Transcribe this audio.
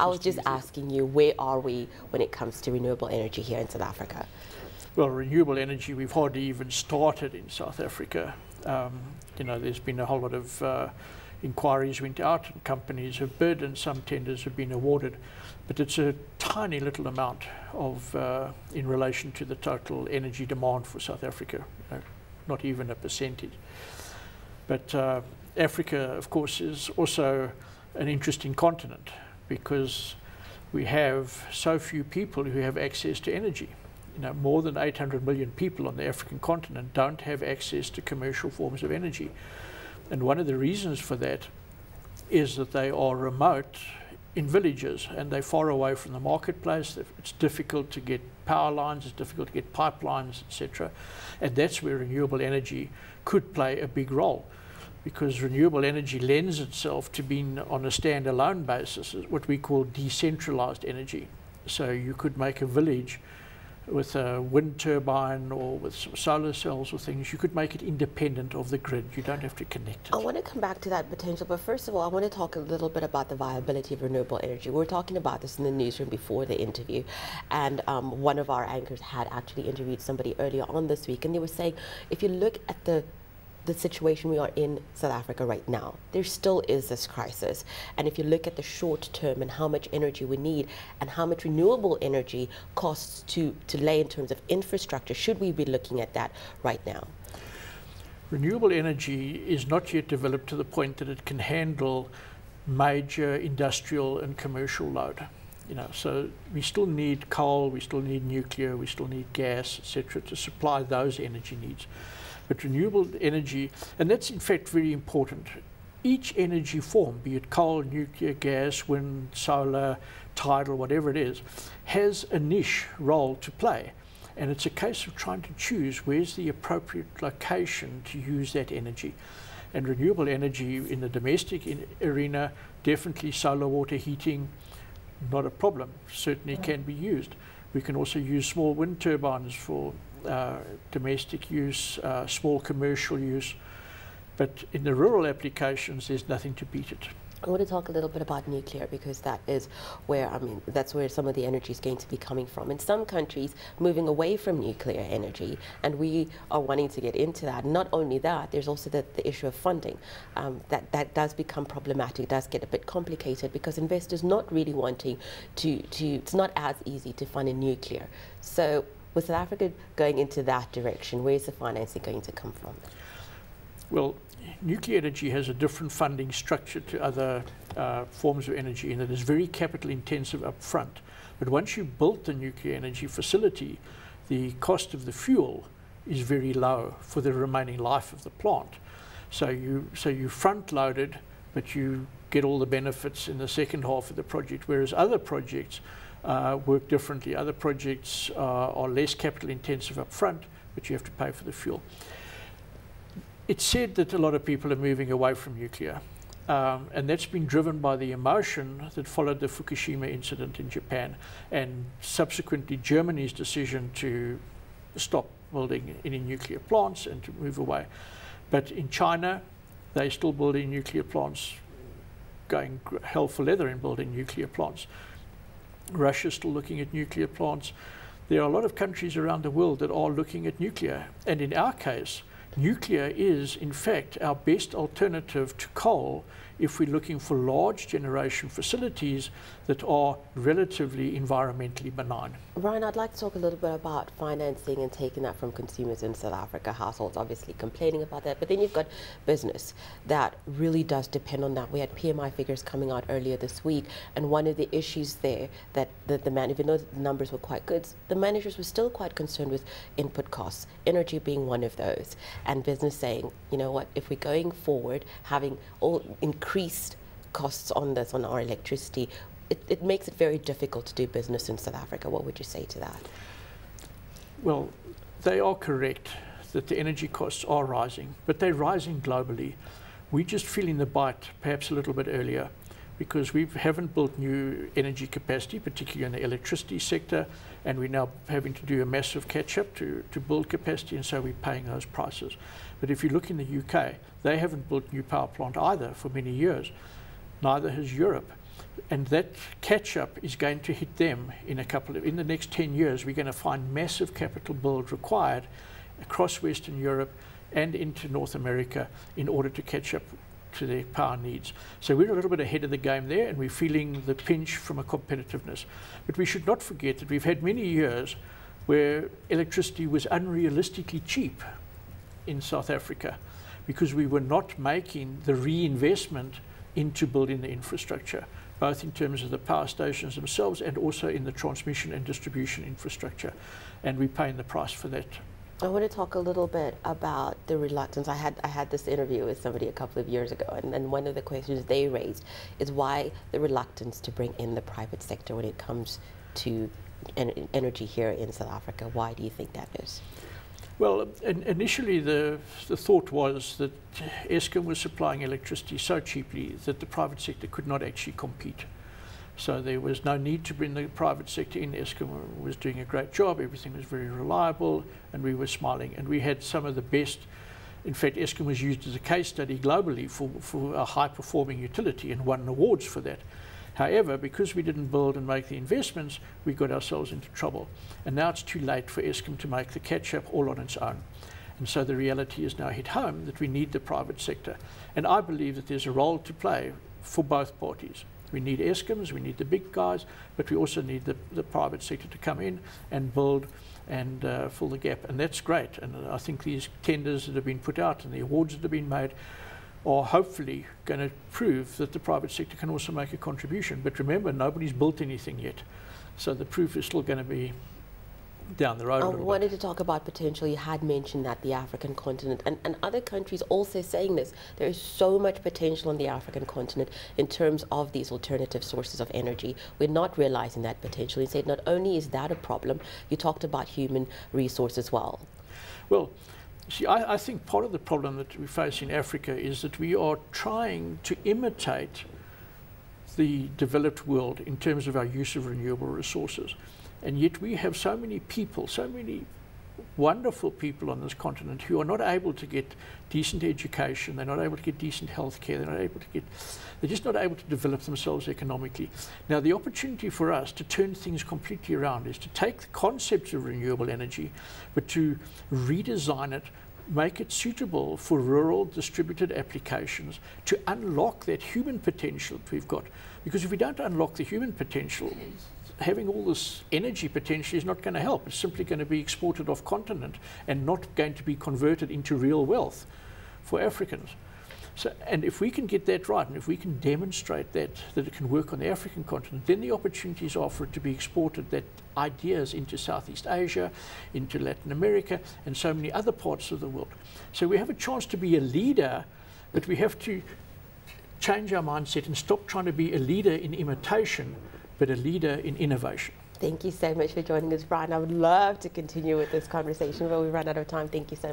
I was just asking you, where are we when it comes to renewable energy here in South Africa? Well, renewable energy, we've hardly even started in South Africa. You know, there's been a whole lot of inquiries went out and companies have bid and some tenders have been awarded. But it's a tiny little amount of, in relation to the total energy demand for South Africa, you know, not even a percentage. But Africa, of course, is also an interesting continent because we have so few people who have access to energy. You know, more than 800 million people on the African continent don't have access to commercial forms of energy. And one of the reasons for that is that they are remote in villages and they're far away from the marketplace. It's difficult to get power lines, it's difficult to get pipelines, etc. And that's where renewable energy could play a big role, because renewable energy lends itself to being on a standalone basis, what we call decentralized energy. So you could make a village with a wind turbine or with some solar cells or things. You could make it independent of the grid. You don't have to connect it. I want to come back to that potential, but first of all, I want to talk a little bit about the viability of renewable energy. We were talking about this in the newsroom before the interview, and one of our anchors had actually interviewed somebody earlier on this week, and they were saying, if you look at the situation we are in South Africa right now, there still is this crisis. And if you look at the short term and how much energy we need and how much renewable energy costs to lay in terms of infrastructure, should we be looking at that right now? Renewable energy is not yet developed to the point that it can handle major industrial and commercial load. You know, so we still need coal, we still need nuclear, we still need gas, etc., to supply those energy needs. But renewable energy, and that's in fact very important, each energy form, be it coal, nuclear, gas, wind, solar, tidal, whatever it is, has a niche role to play. And it's a case of trying to choose where's the appropriate location to use that energy. And renewable energy in the domestic arena, definitely solar water heating, not a problem, certainly can be used. We can also use small wind turbines for domestic use, small commercial use, but in the rural applications there's nothing to beat it. I want to talk a little bit about nuclear, because that is where, I mean, that's where some of the energy is going to be coming from. In some countries, moving away from nuclear energy, and we are wanting to get into that. Not only that, there's also the issue of funding. That does become problematic, does get a bit complicated, because investors not really wanting it's not as easy to fund in nuclear. So with South Africa going into that direction, where's the financing going to come from? Well, nuclear energy has a different funding structure to other forms of energy, and it is very capital intensive up front. But once you've built the nuclear energy facility, the cost of the fuel is very low for the remaining life of the plant. So you front loaded, but you get all the benefits in the second half of the project, whereas other projects work differently. Other projects are less capital intensive up front, but you have to pay for the fuel. It's said that a lot of people are moving away from nuclear, and that's been driven by the emotion that followed the Fukushima incident in Japan, and subsequently Germany's decision to stop building any nuclear plants and to move away. But in China, they're still building nuclear plants, going hell for leather in building nuclear plants. Russia's still looking at nuclear plants. There are a lot of countries around the world that are looking at nuclear, and in our case, nuclear is, in fact, our best alternative to coal if we're looking for large generation facilities that are relatively environmentally benign. Brian, I'd like to talk a little bit about financing and taking that from consumers in South Africa. Households obviously complaining about that, but then you've got business that really does depend on that. We had PMI figures coming out earlier this week, and one of the issues there that even though the numbers were quite good, the managers were still quite concerned with input costs, energy being one of those, and business saying, you know what, if we're going forward having all increased costs on this, on our electricity, it makes it very difficult to do business in South Africa. What would you say to that? Well, they are correct that the energy costs are rising, but they're rising globally. We're just feeling the bite perhaps a little bit earlier because we haven't built new energy capacity, particularly in the electricity sector, and we're now having to do a massive catch-up to build capacity, and so we're paying those prices. But if you look in the UK, they haven't built new power plant either for many years. Neither has Europe. And that catch-up is going to hit them in the next 10 years. We're going to find massive capital build required across Western Europe and into North America in order to catch up to their power needs. So we're a little bit ahead of the game there, and we're feeling the pinch from a competitiveness. But we should not forget that we've had many years where electricity was unrealistically cheap in South Africa because we were not making the reinvestment into building the infrastructure, both in terms of the power stations themselves and also in the transmission and distribution infrastructure. And we're paying the price for that. I want to talk a little bit about the reluctance. I had this interview with somebody a couple of years ago, and one of the questions they raised is why the reluctance to bring in the private sector when it comes to energy here in South Africa. Why do you think that is? Well, initially the thought was that Eskom was supplying electricity so cheaply that the private sector could not actually compete. So there was no need to bring the private sector in. Eskom was doing a great job, everything was very reliable, and we were smiling. And we had some of the best, in fact, Eskom was used as a case study globally for a high-performing utility and won awards for that. However, because we didn't build and make the investments, we got ourselves into trouble. And now it's too late for Eskom to make the catch-up all on its own. And so the reality is now hit home that we need the private sector. And I believe that there's a role to play for both parties. We need Eskom's, we need the big guys, but we also need the private sector to come in and build and fill the gap. And that's great. And I think these tenders that have been put out and the awards that have been made are hopefully going to prove that the private sector can also make a contribution. But remember, nobody's built anything yet. So the proof is still going to be down the road a little bit. I wanted to talk about potential. You had mentioned that the African continent and other countries also saying this. There is so much potential on the African continent in terms of these alternative sources of energy. We're not realizing that potential. You said not only is that a problem, you talked about human resource as well. Well, see, I think part of the problem that we face in Africa is that we are trying to imitate the developed world in terms of our use of renewable resources. And yet we have so many people, so many wonderful people on this continent who are not able to get decent education, they're not able to get decent healthcare, they're just not able to develop themselves economically. Now the opportunity for us to turn things completely around is to take the concepts of renewable energy, but to redesign it, make it suitable for rural distributed applications, to unlock that human potential that we've got. Because if we don't unlock the human potential, having all this energy potential is not going to help. It's simply going to be exported off continent and not going to be converted into real wealth for Africans. So, and if we can get that right, and if we can demonstrate that it can work on the African continent, then the opportunities are for it to be exported, that ideas into Southeast Asia, into Latin America, and so many other parts of the world. So we have a chance to be a leader, but we have to change our mindset and stop trying to be a leader in imitation, but a leader in innovation. Thank you so much for joining us, Brian. I would love to continue with this conversation, but we run out of time. Thank you so much.